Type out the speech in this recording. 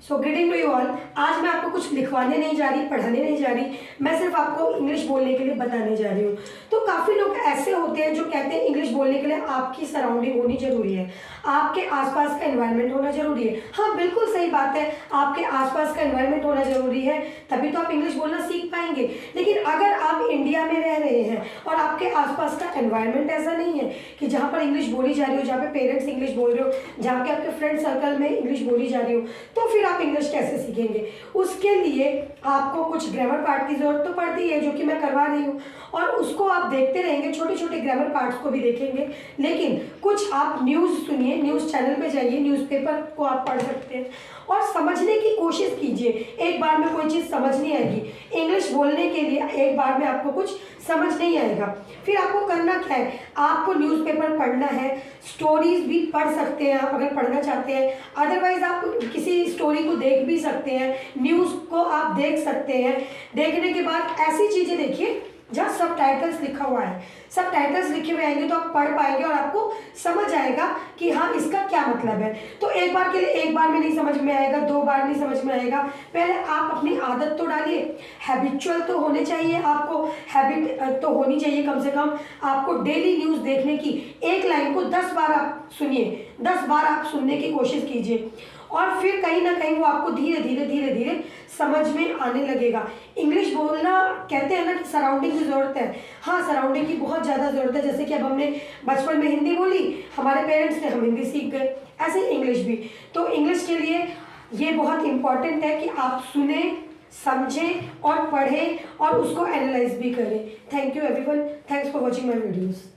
So greeting to you all. आज मैं आपको कुछ लिखवाने नहीं जा रही, पढ़ाने नहीं जा रही, मैं सिर्फ आपको इंग्लिश बोलने के लिए बताने जा रही हूँ। तो काफ़ी लोग ऐसे होते हैं जो कहते हैं इंग्लिश बोलने के लिए आपकी सराउंडिंग होनी जरूरी है, आपके आसपास का एनवायरनमेंट होना जरूरी है। हाँ, बिल्कुल सही बात है, आपके आसपास का एनवायरनमेंट होना जरूरी है, तभी तो आप इंग्लिश बोलना सीख पाएंगे। लेकिन अगर आप इंडिया में रह रहे हैं और आपके आसपास का एनवायरनमेंट ऐसा नहीं है कि जहाँ पर इंग्लिश बोली जा रही हो, जहाँ पे पेरेंट्स इंग्लिश बोल रहे हो, जहाँ के आपके फ्रेंड सर्कल में इंग्लिश बोली जा रही हो, तो फिर आप इंग्लिश कैसे सीखेंगे। उसके लिए आपको कुछ ग्रामर पार्ट की जरूरत तो पड़ती है, जो कि मैं करवा रही हूँ, और उसको आप देखते रहेंगे, छोटे छोटे ग्रामर पार्ट्स को भी देखेंगे। लेकिन कुछ आप न्यूज़ सुनिए, न्यूज़ चैनल पे जाइए, न्यूज़पेपर को आप पढ़ सकते हैं और समझने की कोशिश कीजिए। एक बार में कोई चीज़ समझ नहीं आएगी, इंग्लिश बोलने के लिए एक बार में आपको कुछ समझ नहीं आएगा। फिर आपको करना क्या है, आपको न्यूज़पेपर पढ़ना है, स्टोरीज भी पढ़ सकते हैं आप अगर पढ़ना चाहते हैं, अदरवाइज आप किसी स्टोरी को देख भी सकते हैं, न्यूज़ को आप देख सकते हैं। देखने के बाद ऐसी चीज़ें देखिए जहाँ सब टाइटल्स लिखा हुआ है, सब टाइटल्स लिखे हुए आएंगे तो आप पढ़ पाएंगे और आपको समझ आएगा कि हाँ इसका क्या मतलब है। तो एक बार के लिए एक बार में नहीं समझ में आएगा, दो बार नहीं समझ में आएगा, पहले आप अपनी आदत तो डालिए, हैबिचुअल तो होने चाहिए, आपको हैबिट तो होनी चाहिए कम से कम। आपको डेली न्यूज़ देखने की, एक लाइन को 10 बार आप सुनिए, 10 बार आप सुनने की कोशिश कीजिए और फिर कहीं ना कहीं वो आपको धीरे धीरे धीरे धीरे समझ में आने लगेगा। इंग्लिश बोलना कहते हैं ना कि सराउंडिंग की ज़रूरत है। हाँ, सराउंडिंग की बहुत ज़्यादा ज़रूरत है। जैसे कि अब हमने बचपन में हिंदी बोली, हमारे पेरेंट्स ने, हम हिंदी सीख गए, ऐसे इंग्लिश भी। तो इंग्लिश के लिए ये बहुत इम्पॉर्टेंट है कि आप सुने, समझें और पढ़ें और उसको एनालाइज भी करें। Thank you everyone, thanks for watching my videos.